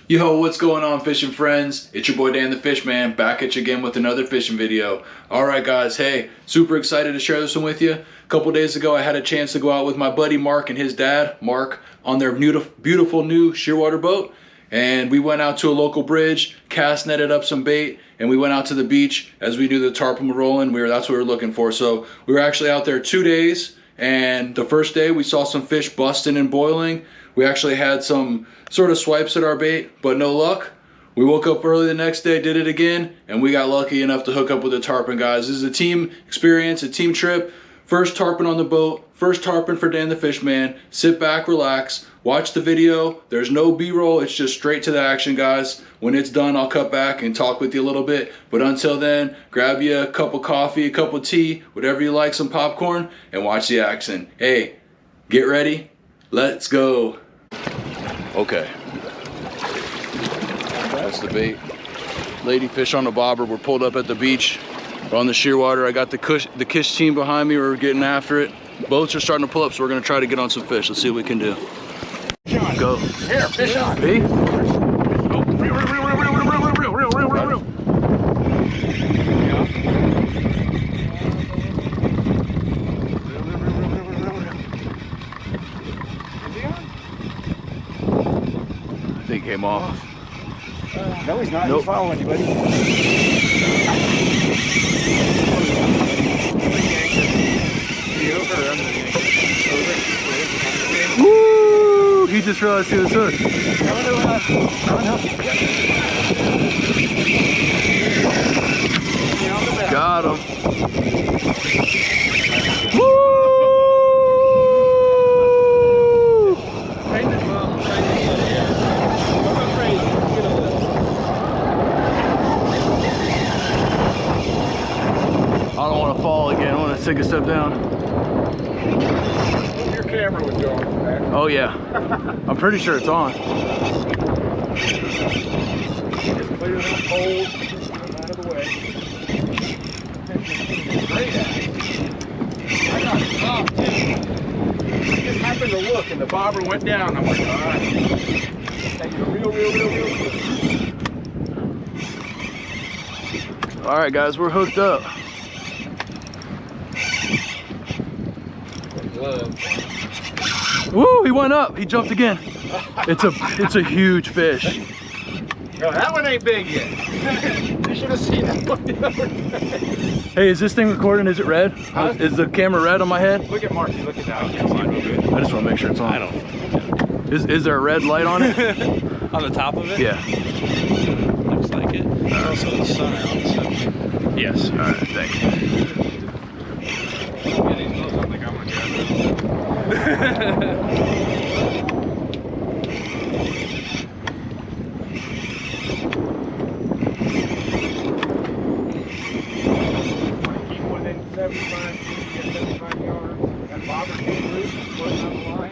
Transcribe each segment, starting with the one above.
Yo, what's going on, fishing friends? It's your boy Dan the Fishman, back at you again with another fishing video. Alright guys, hey, super excited to share this one with you. A couple days ago I had a chance to go out with my buddy Mark and his dad, Mark, on their beautiful new shearwater boat. And we went out to a local bridge, cast netted up some bait, and we went out to the beach as we do the tarpon rolling. That's what we were looking for. So we were actually out there 2 days, and the first day we saw some fish busting and boiling. We actually had some sort of swipes at our bait, but no luck. We woke up early the next day, did it again, and we got lucky enough to hook up with a tarpon, guys. This is a team experience, a team trip. First tarpon on the boat, first tarpon for Dan the Fishman. Sit back, relax, watch the video. There's no B-roll, it's just straight to the action, guys. When it's done, I'll cut back and talk with you a little bit. But until then, grab you a cup of coffee, a cup of tea, whatever you like, some popcorn, and watch the action. Hey, get ready, let's go. Okay, that's the bait. Ladyfish on the bobber. We're pulled up at the beach. We're on the shearwater. I got the Kish team behind me. We're getting after it. Boats are starting to pull up, so we're gonna try to get on some fish. Let's see what we can do. Go. Here, fish on. Hey? Oh, reel. I think he came off. No, he's not. Nope. He's following you, buddy. Woo! He just realized he was hooked. Got him. Woo! I don't want to fall again. I want to take a step down. Your camera was going for that. Oh yeah. I'm pretty sure it's on. Just clear that hole, out of the way. Great at it. I got it top too. I just happened to look and the bobber went down. I'm like, all right. Take it real quick. All right, guys, we're hooked up. Woo! He went up. He jumped again. It's a huge fish. No, that one ain't big yet. You should have seen that one the other day. Hey, is this thing recording? Is it red? Huh? Is the camera red on my head? Look at Marky. Look at that. I can't see real good. I just want to make sure it's on. I don't. Is there a red light on it? On the top of it? Yeah. Looks like it. There's also the sun out, so. Yes. All right. Thank you. Keep within 75 feet, get 75 yards. That bobber came loose, floating on the line.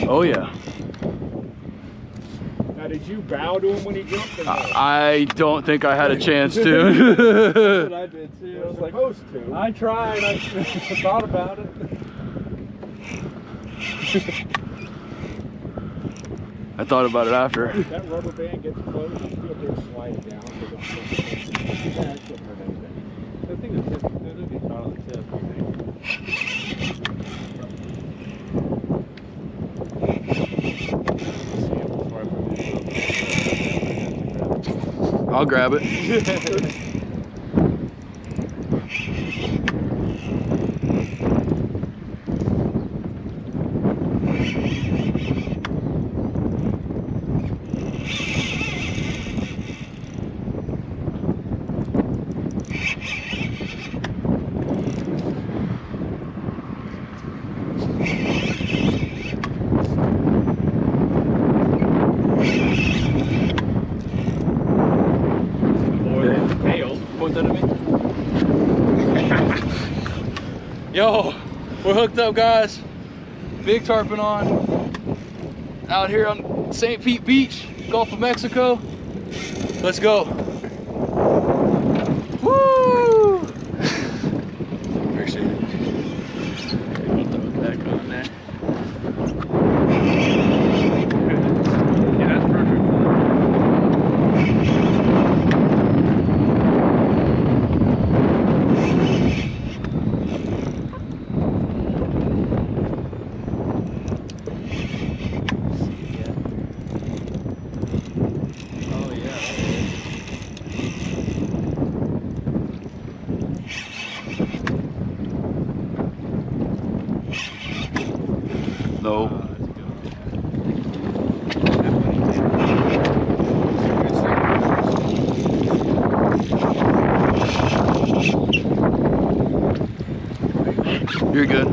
Oh yeah. Now, did you bow to him when he jumped or no? I don't think I had a chance to. That's what I did too. I was like, supposed to. I tried. I thought about it. I thought about it after. That rubber band gets close, you feel they're sliding down. So don't that shouldn't hurt anything. I think the tip, there'll be shot on the tip, I think. I'll grab it. Yo, we're hooked up, guys. Big tarpon on. Out here on St. Pete Beach, Gulf of Mexico. Let's go. Woo! Appreciate it. We'll throw it back on there. Yeah, that's perfect. Oh yeah. No. You're good.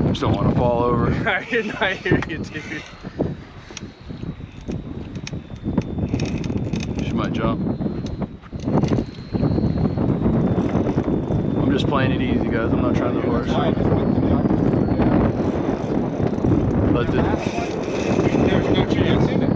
Just don't want to fall over. I hear you, dude. She might jump. I'm just playing it easy, guys. I'm not trying to horse. Let the There's no chance in it.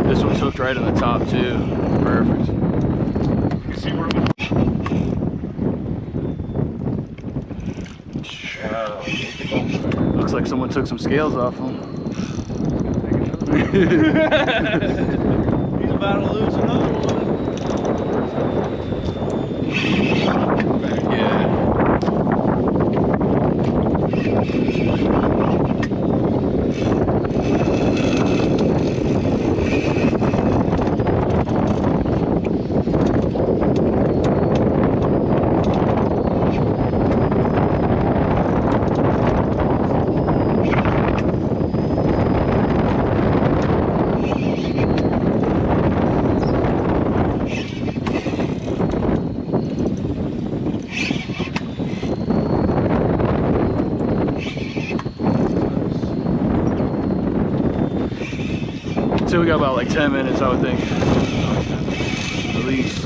This one's hooked right in the top too. Perfect. You see where Looks like someone took some scales off him. He's about to lose another one. Yeah. So we got about like 10 minutes, I would think. At least.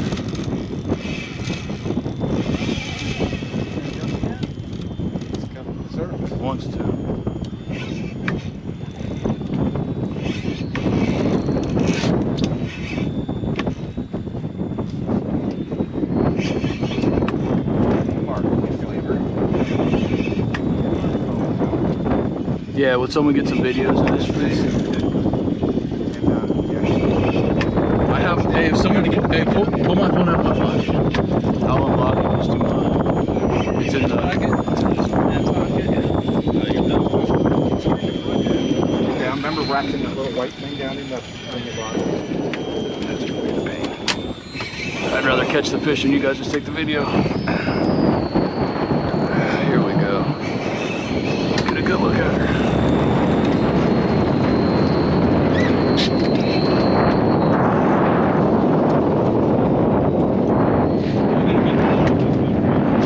Wants to. Yeah, would someone get some videos of this, please? I have. Hey, if someone, hey, pull my phone out of my pocket. I'll unlock it just to it's in the pocket. Yeah, I remember wrapping that little white thing down in the bottom. I'd rather catch the fish and you guys just take the video. Here we go. Get a good look at her.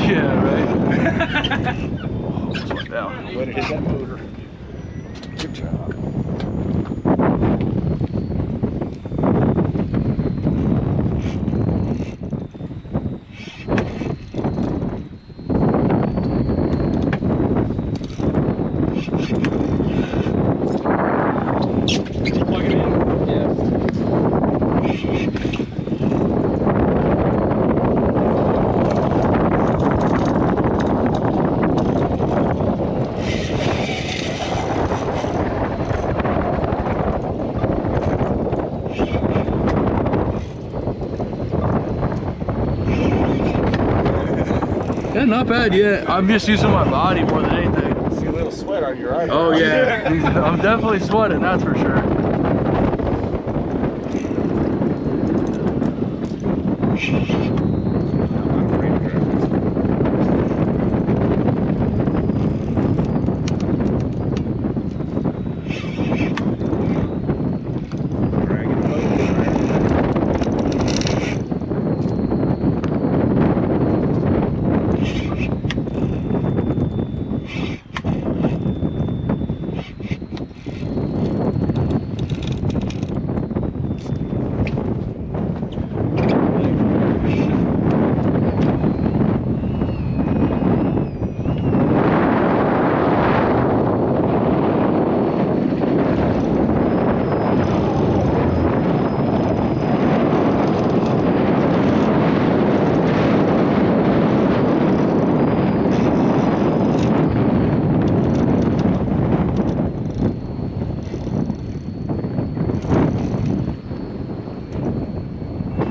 Yeah, right? Almost went down. Way to hit that motor. Good job. Plug it in. Yeah. Yeah, not bad yet. I'm just using my body more than anything. See a little sweat on your eyes. Oh yeah, I'm definitely sweating, that's for sure.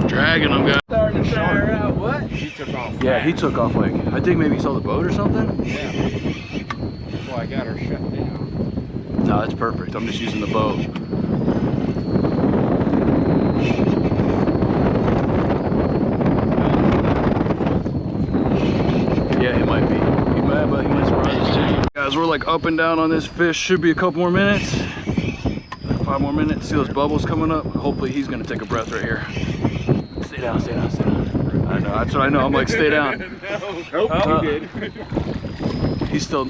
Dragging them, guys. Starting to tire out. What? He took off. Yeah, he took off like, I think maybe he saw the boat or something. Yeah. That's why I got her shut down. No, that's perfect. I'm just using the boat. Yeah, it might be. He might surprise us too. Guys, we're like up and down on this fish. Should be a couple more minutes. 5 more minutes. See those bubbles coming up? Hopefully he's gonna take a breath right here. Stay down, stay down, stay down. I know, that's what I know. I'm like, stay down. Nope, you did. He's done.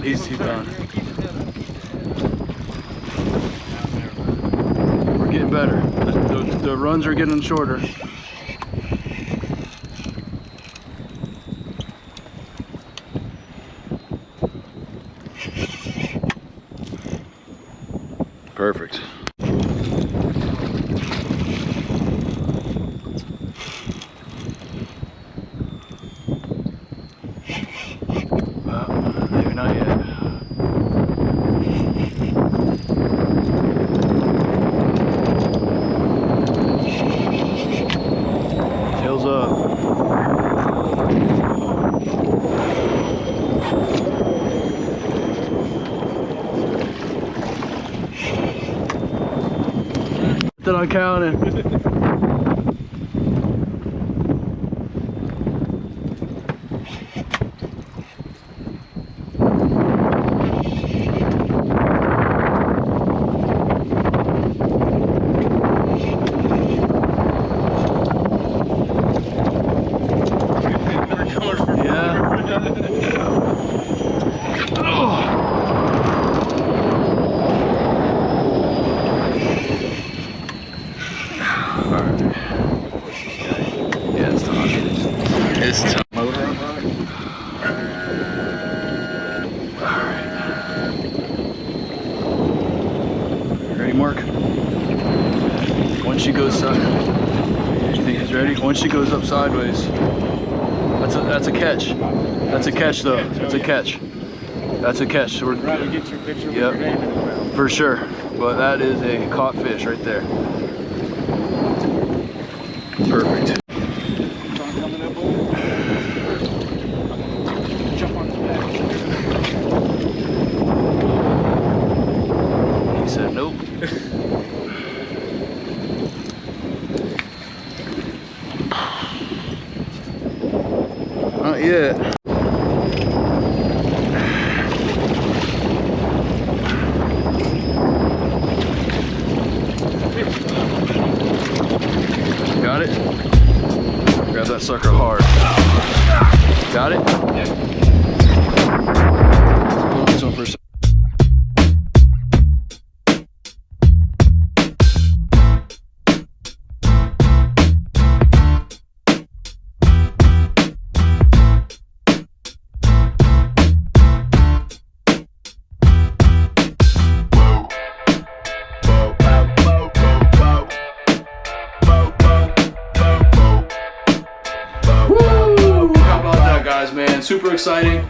We're getting better. The runs are getting shorter. Perfect. Maybe not yet. Tails up. That I'm counting. It's tough. Ready, Mark? Once she goes sideways, you think he's ready? Once she goes up sideways, that's a catch. That's a catch, though. That's a catch. That's a catch. So we're Try to get your picture with yep, your name in the mouth. for sure. But that is a caught fish right there. Perfect. Coming up over. Jump on his back. He said nope. Not yet. Got it? Grab that sucker hard. Got it? Yeah. Hold this one for a second. Man, super exciting.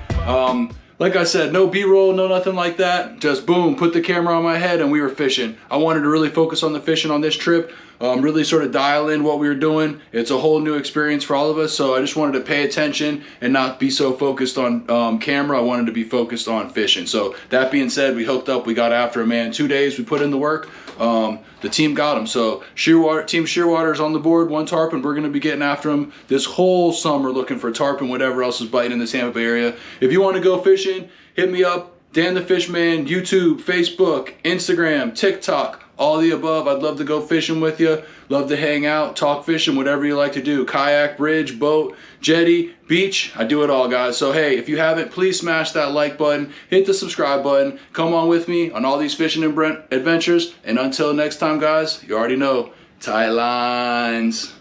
Like I said, no B-roll, no nothing like that. Just boom, put the camera on my head and we were fishing. I wanted to really focus on the fishing on this trip, really sort of dial in what we were doing. It's a whole new experience for all of us, so I just wanted to pay attention and not be so focused on camera. I wanted to be focused on fishing. So that being said, we hooked up, we got after him, man. 2 days, we put in the work. The team got him. So Team Shearwater is on the board, 1 tarpon. We're going to be getting after him this whole summer, looking for tarpon, whatever else is biting in the Tampa Bay area. If you want to go fishing, hit me up. Dan the Fishman, YouTube, Facebook, Instagram, TikTok, all the above. I'd love to go fishing with you. Love to hang out, talk fishing, whatever you like to do. Kayak, bridge, boat, jetty, beach. I do it all, guys. So hey, if you haven't, please smash that like button. Hit the subscribe button. Come on with me on all these fishing adventures. And until next time, guys, you already know, tight lines.